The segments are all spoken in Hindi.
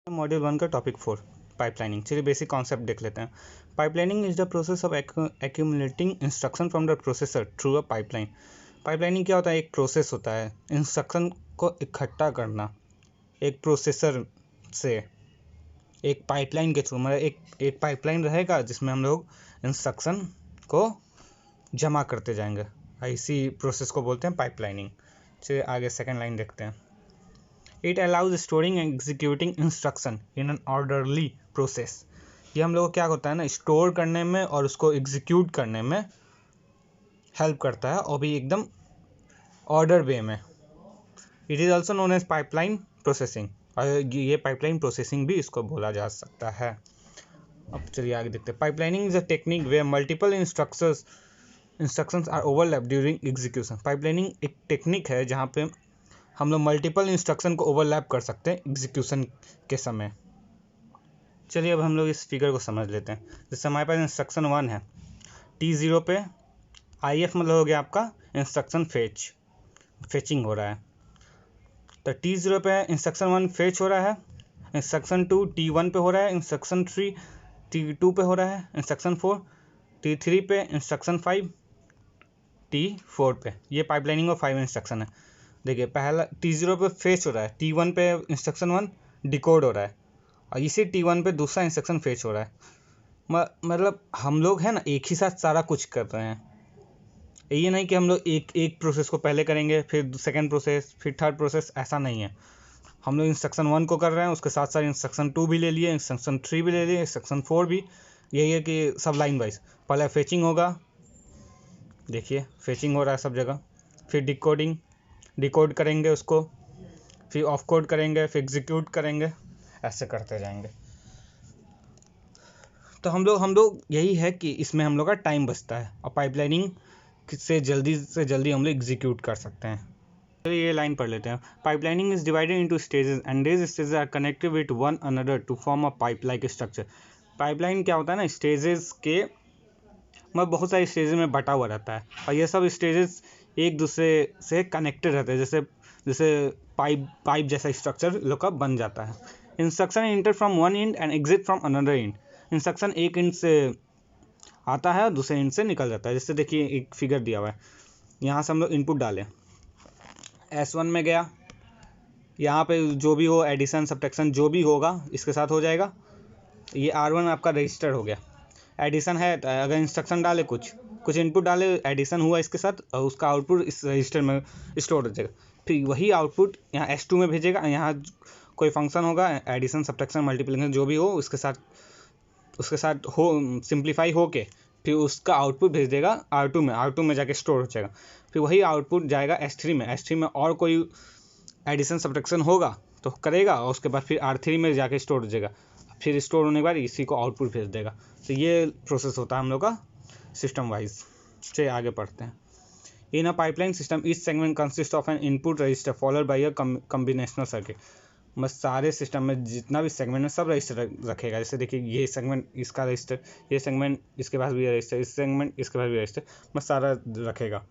मॉड्यूल 1 का टॉपिक 4 पाइपलाइनिंग। चलिए बेसिक कॉन्सेप्ट देख लेते हैं। Pipelining is the process of accumulating instruction from the processor through a pipeline. Pipelining क्या होता है? एक प्रोसेस होता है इंस्ट्रक्शन को इकट्ठा करना एक प्रोसेसर से एक पाइपलाइन के थ्रू। मतलब एक पाइपलाइन रहेगा जिसमें हम लोग इंस्ट्रक्शन को जमा करते जाएंगे। इसी प्रोसेस को बोलते हैं पाइपलाइनिंग। चलिए आगे सेकेंड लाइन देखते हैं। It allows storing and executing instruction in an orderly process. ये हम लोग को क्या होता है ना, स्टोर करने में और उसको एग्जीक्यूट करने में हेल्प करता है, और भी एकदम ऑर्डर वे में। It is also known as pipeline processing, और ये पाइपलाइन प्रोसेसिंग भी इसको बोला जा सकता है। अब चलिए आगे देखते हैं। Pipelining is a technique way multiple instructions are overlap during execution. Pipelining एक टेक्निक है जहाँ पे हम लोग मल्टीपल इंस्ट्रक्शन को ओवरलैप कर सकते हैं एग्जीक्यूशन के समय। चलिए अब हम लोग इस फिगर को समझ लेते हैं। जैसे हमारे पास इंस्ट्रक्शन 1 है, T0 पे IF मतलब हो गया आपका इंस्ट्रक्शन फेचिंग हो रहा है। तो T0 पे इंस्ट्रक्शन 1 फेच हो रहा है, इंस्ट्रक्शन 2 T1 पे हो रहा है, इंस्ट्रक्शन 3 T2 पे हो रहा है, इंस्ट्रक्शन 4 T3 पे, इंस्ट्रक्शन 5 T4 पे। ये पाइपलाइनिंग में 5 इंस्ट्रक्शन है। देखिए पहला T0 पे फेच हो रहा है, T1 पे इंस्ट्रक्शन 1 डिकोड हो रहा है, और इसी T1 पे दूसरा इंस्ट्रक्शन फेच हो रहा है। मतलब हम लोग है ना एक ही साथ सारा कुछ कर रहे हैं। ये नहीं कि हम लोग एक प्रोसेस को पहले करेंगे, फिर सेकंड प्रोसेस, फिर थर्ड प्रोसेस, ऐसा नहीं है। हम लोग इंस्ट्रक्शन 1 को कर रहे हैं, उसके साथ साथ इंस्ट्रक्शन 2 भी ले लिए, इंस्ट्रक्शन 3 भी ले लिए, इंस्ट्रक्शन 4 भी। यही है कि सब लाइन वाइज पहले फेचिंग होगा, देखिए फेचिंग हो रहा है सब जगह, फिर डिकोड करेंगे उसको, फिर ऑफ कोड करेंगे, फिर एग्जीक्यूट करेंगे, ऐसे करते जाएंगे। तो हम लोग यही है कि इसमें हम लोग का टाइम बचता है, और पाइपलाइनिंग से जल्दी हम लोग एग्जीक्यूट कर सकते हैं। तो ये लाइन पढ़ लेते हैं। Pipelining is divided into stages and these stages are connected with one another to form a pipe like structure. Pipeline क्या होता है ना, स्टेजेस के मतलब बहुत सारे स्टेजेस में बटा हुआ रहता है, और ये सब स्टेजेस एक दूसरे से कनेक्टेड रहते हैं, जैसे जैसे पाइप जैसा स्ट्रक्चर लोग का बन जाता है। Instruction inter from one and and exit from another and. Instruction एक एंड से आता है और दूसरे एंड से निकल जाता है। जैसे देखिए एक फिगर दिया हुआ है, यहाँ से हम लोग इनपुट डालें, S1 में गया, यहाँ पे जो भी हो एडिशन सब्ट्रैक्शन जो भी होगा इसके साथ हो जाएगा। ये R1 आपका रजिस्टर हो गया। एडिशन है तो अगर इंस्ट्रक्शन डाले, कुछ इनपुट डाले, एडिशन हुआ इसके साथ, और उसका आउटपुट इस रजिस्टर में स्टोर हो जाएगा। फिर वही आउटपुट यहाँ S2 में भेजेगा, यहाँ कोई फंक्शन होगा एडिशन सब्ट्रैक्शन मल्टीप्लिकेशन जो भी हो उसके साथ हो सिंप्लीफाई हो के फिर उसका आउटपुट भेज देगा R2 में जाके स्टोर हो जाएगा। फिर वही आउटपुट जाएगा S3 में और कोई एडिशन सब्ट्रैक्शन होगा तो करेगा, और उसके बाद फिर R3 में जाके स्टोर हो जाएगा। फिर स्टोर होने के बाद इसी को आउटपुट भेज देगा। तो ये प्रोसेस होता है हम लोग का सिस्टम वाइज। चलिए आगे पढ़ते हैं। In a pipeline system each segment consist of an input register followed by a combinational circuit. बस सारे सिस्टम में जितना भी सेगमेंट है सब रजिस्टर रखेगा। जैसे देखिए ये सेगमेंट इसका रजिस्टर, ये सेगमेंट इसके पास भी रजिस्टर, इस सेगमेंट इसके पास भी रजिस्टर, बस सारा रखेगा।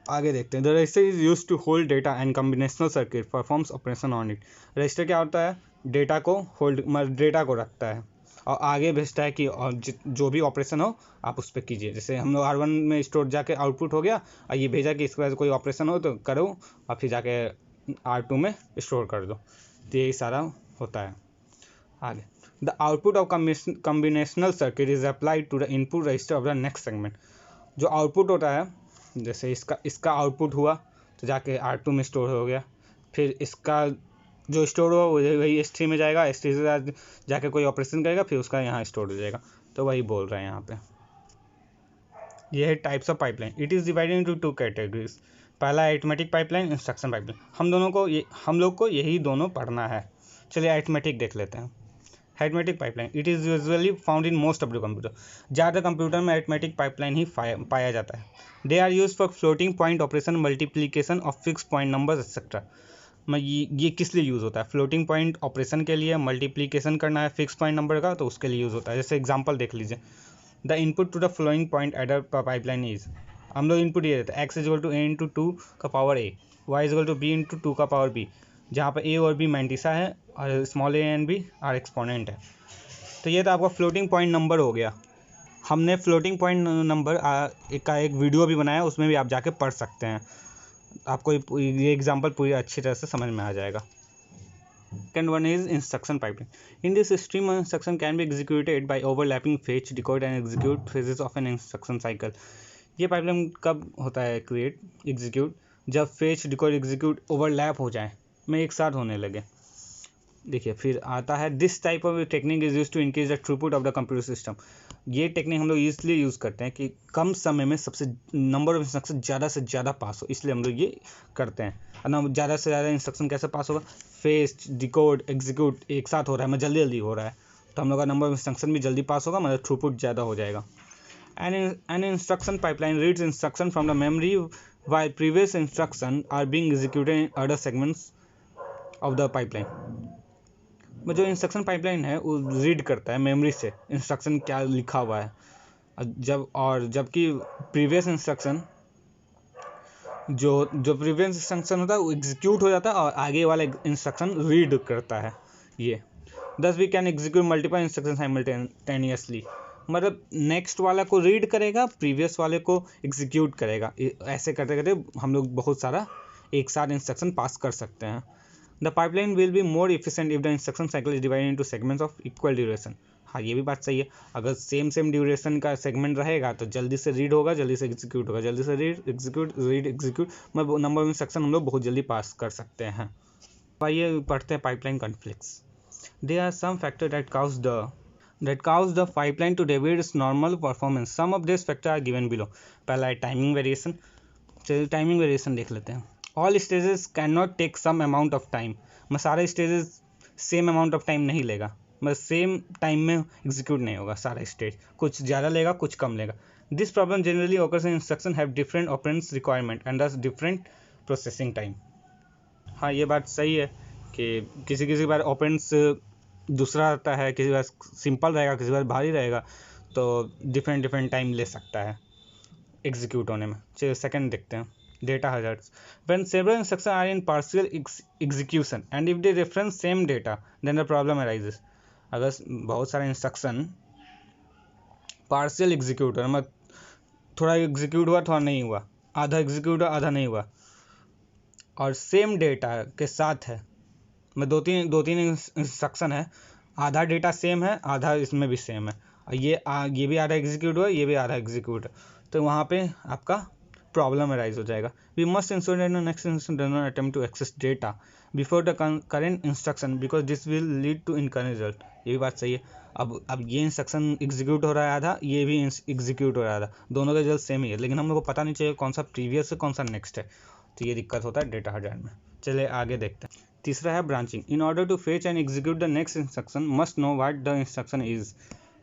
आगे देखते हैं। The register is use to hold data and combinational circuit performs operation on it. Register क्या होता है? डेटा को डेटा को रखता है और आगे भेजता है कि और जो भी ऑपरेशन हो आप उस पर कीजिए। जैसे हम लोग R1 में स्टोर जाके आउटपुट हो गया, और ये भेजा कि इसके बाद कोई ऑपरेशन हो तो करो, और फिर जाके R2 में स्टोर कर दो। तो यही सारा होता है। आगे the output of combinational circuit is applied to the input register of the next segment. जो आउटपुट होता है, जैसे इसका आउटपुट हुआ तो जाके R2 में स्टोर हो गया, फिर इसका जो स्टोर हुआ वही S3 में जाएगा, S3 से जाके कोई ऑपरेशन करेगा, फिर उसका यहाँ स्टोर हो जाएगा। तो वही बोल रहे हैं यहाँ पे। ये है types of pipeline. It is divided into 2 categories. पहला अरिथमेटिक पाइपलाइन, इंस्ट्रक्शन पाइपलाइन। हम लोग को यही दोनों पढ़ना है। चलिए अरिथमेटिक देख लेते हैं। Arithmetic pipeline it is usually found in most of the computer. ज़्यादा कंप्यूटर में अरिथमेटिक पाइपलाइन ही पाया जाता है। They are use for floating point operation, multiplication of fix point numbers etcetera. ये किस लिए यूज़ होता है? फ्लोटिंग पॉइंट ऑपरेशन के लिए, मल्टीप्लीकेशन करना है फिक्स पॉइंट नंबर का तो उसके लिए यूज़ होता है। जैसे एग्जांपल देख लीजिए। The input to the flowing point adder pipeline is, हम लोग इनपुट ये देते हैं x equal to a into 2 का power a, y equal to b into 2 का पावर b, जहाँ पर a और b मैंटिसा है और small A and B are exponent है। तो ये तो आपका फ्लोटिंग पॉइंट नंबर हो गया। हमने फ्लोटिंग पॉइंट नंबर का एक वीडियो भी बनाया, उसमें भी आप जाके पढ़ सकते हैं, आपको ये एग्जांपल पूरी अच्छी तरह से समझ में आ जाएगा। Second one is instruction pipeline. In this stream, instruction can be executed by overlapping fetch, decode and execute phases of an instruction cycle. ये पाइपलाइन कब होता है क्रिएट एग्जीक्यूट, जब फेच डिकोड एग्जीक्यूट ओवरलैप हो जाए, में एक साथ होने लगे। देखिए फिर आता है this type of technique is use to increase the throughput of the computer system. ये टेक्निक हम लोग इसलिए यूज़ करते हैं कि कम समय में सबसे नंबर ऑफ इंस्ट्रक्शन ज़्यादा से ज़्यादा पास हो, इसलिए हम लोग ये करते हैं। और ज़्यादा से ज़्यादा इंस्ट्रक्शन कैसे पास होगा, फेच डिकोड एग्जीक्यूट एक साथ हो रहा है, मतलब जल्दी जल्दी हो रहा है, तो हम लोग का नंबर ऑफ इंस्ट्रक्शन भी जल्दी पास होगा, मतलब थ्रूपुट ज़्यादा हो जाएगा। An instruction pipeline reads instruction from the memory while previous instruction are being executed in other segments of the pipeline. जो इंस्ट्रक्शन पाइपलाइन है वो रीड करता है मेमोरी से इंस्ट्रक्शन क्या लिखा हुआ है, जबकि प्रीवियस इंस्ट्रक्शन जो प्रीवियस इंस्ट्रक्शन होता है वो एग्जीक्यूट हो जाता है और आगे वाला इंस्ट्रक्शन रीड करता है। ये thus we can execute multiple instruction simultaneously, मतलब नेक्स्ट वाला को रीड करेगा, प्रीवियस वाले को एग्जीक्यूट करेगा, ऐसे करते करते हम लोग बहुत सारा एक साथ इंस्ट्रक्शन पास कर सकते हैं। The pipeline will be more efficient if the instruction cycle is divided into segments of equal duration. हाँ ये भी बात सही है, अगर सेम ड्यूरेशन का सेगमेंट रहेगा तो जल्दी से रीड होगा, जल्दी से एग्जीक्यूट होगा, जल्दी से रीड एग्जीक्यूट मतलब नंबर ऑफ इंस्ट्रक्शन हम लोग बहुत जल्दी पास कर सकते हैं। आइए पढ़ते हैं pipeline conflicts. There are some factors that cause the pipeline to deviate its normal performance. Some of these factors are given below. पहला है टाइमिंग वेरिएशन। चलिए टाइमिंग वेरिएशन देख लेते हैं। All stages can not take some amount of time, मैं सारे stages same amount of time नहीं लेगा, मतलब सेम टाइम में एग्जीक्यूट नहीं होगा सारा स्टेज, कुछ ज़्यादा लेगा कुछ कम लेगा। This problem generally occurs in instruction have different operands requirement and दस डिफरेंट प्रोसेसिंग टाइम। हाँ ये बात सही है कि किसी बार ऑपरेंड्स दूसरा आता है, किसी बार सिंपल रहेगा, किसी बार भारी रहेगा, तो डिफरेंट टाइम ले सकता है एग्जीक्यूट होने में। चलिए सेकंड देखते हैं, data hazards. When several instruction are in partial execution and if they reference same data then the problem arises. अगर बहुत सारे इंस्ट्रक्शन पार्शियल एग्जीक्यूट है, मतलब थोड़ा एग्जीक्यूट हुआ थोड़ा नहीं हुआ, आधा एग्जीक्यूट हुआ आधा नहीं हुआ, और सेम डेटा के साथ है, मैं दो तीन इंस्ट्रक्शन है, आधा डेटा सेम है आधा इसमें भी सेम है, और ये भी आधा एग्जीक्यूट हुआ ये भी आधा एग्जीक्यूट है, तो वहाँ पे आपका प्रॉब्लम अराइज हो जाएगा। We must ensure that the next instruction does not attempt to access data before the current instruction because this will lead to incorrect result. ये भी बात सही है। अब ये इंस्ट्रक्शन एग्जीक्यूट हो रहा है आधा, ये भी एग्जीक्यूट हो रहा है आधा, दोनों का रिजल्ट सेम ही है, लेकिन हम लोग को पता नहीं चाहिए कौन सा प्रीवियस है कौन सा नेक्स्ट है, तो ये दिक्कत होता है डेटा हजार्ड में। चलिए आगे देखते हैं। तीसरा है branching. In order to fetch and execute the next instruction must know what the instruction is.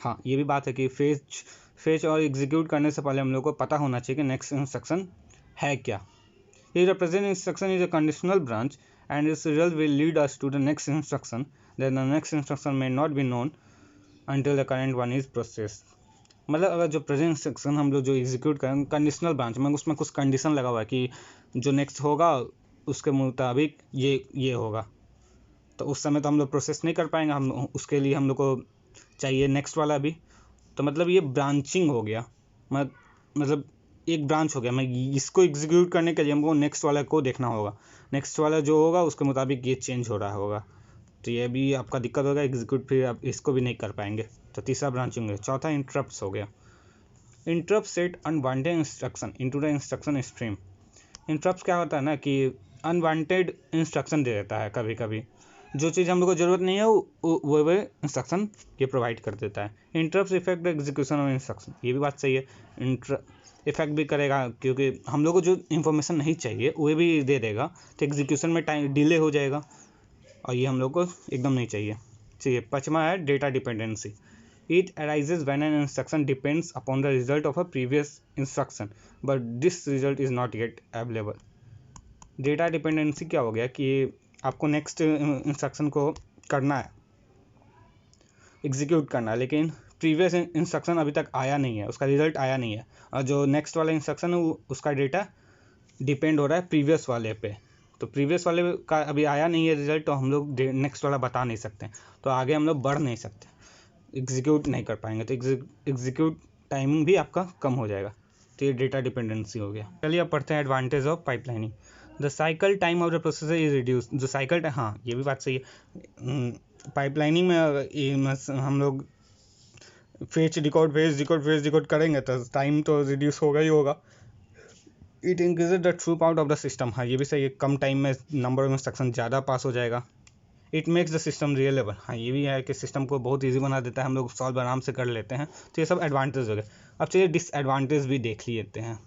हाँ ये भी बात है कि फेच और एग्जीक्यूट करने से पहले हम लोग को पता होना चाहिए कि नेक्स्ट इंस्ट्रक्शन है क्या। If the present instruction is a conditional branch and its result will lead us to the next instruction, then the next instruction may not be known until the current one is processed. मतलब अगर जो प्रेजेंट इंस्ट्रक्शन हम लोग जो एग्जीक्यूट करें कंडीशनल ब्रांच में, उसमें कुछ कंडीशन लगा हुआ है कि जो नेक्स्ट होगा उसके मुताबिक ये होगा, तो उस समय तो हम लोग प्रोसेस नहीं कर पाएंगे, हम उसके लिए हम लोग को चाहिए नेक्स्ट वाला भी, तो मतलब ये ब्रांचिंग हो गया, मतलब एक ब्रांच हो गया। मैं इसको एग्जीक्यूट करने के लिए हमको नेक्स्ट वाला को देखना होगा, नेक्स्ट वाला जो होगा उसके मुताबिक ये चेंज हो रहा होगा, तो ये भी आपका दिक्कत होगा एग्जीक्यूट, फिर आप इसको भी नहीं कर पाएंगे, तो तीसरा ब्रांचिंग है। चौथा इंटरप्ट्स हो गया। Interrupt set unwanted instruction into the instruction stream. Interrupts क्या होता है ना कि अनवांटेड इंस्ट्रक्शन दे देता है, कभी कभी जो चीज़ हम लोग को ज़रूरत नहीं है वो इंस्ट्रक्शन ये प्रोवाइड कर देता है। Interrupts effect the execution of instruction. ये भी बात सही है, इफेक्ट भी करेगा क्योंकि हम लोग को जो इन्फॉर्मेशन नहीं चाहिए वो भी दे देगा, तो एग्जीक्यूशन में टाइम डिले हो जाएगा, और ये हम लोग को एकदम नहीं चाहिए। पांचवा है data dependency. It arises when an instruction depends upon the result of a previous instruction but this result is not yet available. Data dependency क्या हो गया कि आपको नेक्स्ट इंस्ट्रक्शन को करना है, एग्जीक्यूट करना है, लेकिन प्रीवियस इंस्ट्रक्शन अभी तक आया नहीं है, उसका रिजल्ट आया नहीं है, और जो नेक्स्ट वाला इंस्ट्रक्शन है उसका डेटा डिपेंड हो रहा है प्रीवियस वाले पे, तो प्रीवियस वाले का अभी आया नहीं है रिजल्ट, तो हम लोग नेक्स्ट वाला बता नहीं सकते, तो आगे हम लोग बढ़ नहीं सकते, एग्जीक्यूट नहीं कर पाएंगे, तो एग्जीक्यूट टाइमिंग भी आपका कम हो जाएगा। तो ये डेटा डिपेंडेंसी हो गया। चलिए अब पढ़ते हैं advantage of pipelining. The cycle time of the processor is reduce. जो साइकिल, हाँ ये भी बात सही है, पाइपलाइनिंग में हम लोग फेच डिकोड करेंगे तो टाइम तो रिड्यूस होगा ही होगा। It increases the throughput of the system, हाँ ये भी सही है, कम टाइम में नंबर ऑफ इंस्ट्रक्शन ज़्यादा पास हो जाएगा। It makes the system reliable, हाँ ये भी है कि सिस्टम को बहुत ईजी बना देता है, हम लोग सॉल्व आराम से कर लेते हैं। तो ये सब एडवांटेज हो गए। अब चलिए डिसएडवांटेज भी देख लेते हैं।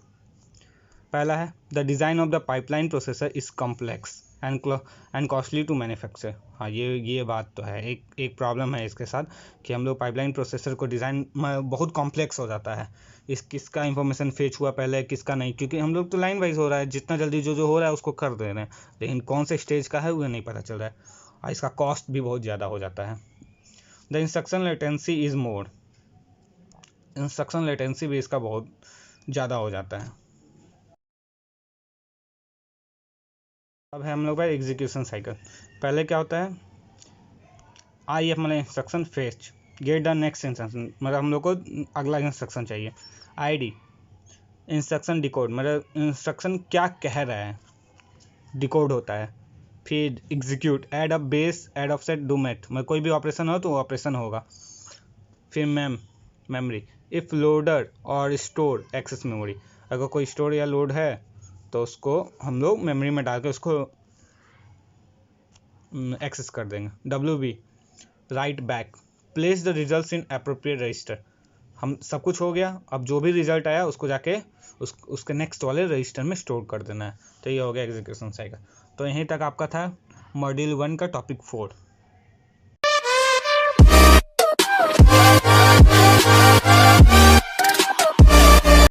पहला है the design of the pipeline processor is complex and costly to manufacture. हाँ ये बात तो है, एक प्रॉब्लम है इसके साथ कि हम लोग पाइपलाइन प्रोसेसर को डिज़ाइन बहुत कॉम्प्लेक्स हो जाता है। किसका इंफॉर्मेशन फेच हुआ पहले, किसका नहीं, क्योंकि हम लोग तो लाइन वाइज हो रहा है, जितना जल्दी जो हो रहा है उसको कर दे रहे हैं, लेकिन कौन से स्टेज का है वो नहीं पता चल रहा है, और इसका कॉस्ट भी बहुत ज़्यादा हो जाता है। The instruction latency is more, instruction latency भी इसका बहुत ज़्यादा हो जाता है। अब है हम लोग भाई एग्जीक्यूशन साइकिल। पहले क्या होता है, IF मतलब instruction fetch, get the next instruction मतलब हम लोग को अगला इंस्ट्रक्शन चाहिए। ID इंस्ट्रक्शन डिकोड मतलब इंस्ट्रक्शन क्या कह रहा है, डिकोड होता है। फिर execute, add up base, add offset, do math, मतलब कोई भी ऑपरेशन हो तो वो ऑपरेशन होगा। फिर मेमोरी, इफ़ लोडर और स्टोर एक्सेस मेमोरी, अगर कोई स्टोर या लोड है तो उसको हम लोग मेमोरी में डाल के उसको एक्सेस कर देंगे। WB right back, place the results in appropriate register, हम सब कुछ हो गया, अब जो भी रिजल्ट आया उसको जाके उसके नेक्स्ट वाले रजिस्टर में स्टोर कर देना है। तो ये हो गया एग्जीक्यूशन साइकिल। तो यहीं तक आपका था मॉड्यूल 1 का टॉपिक 4।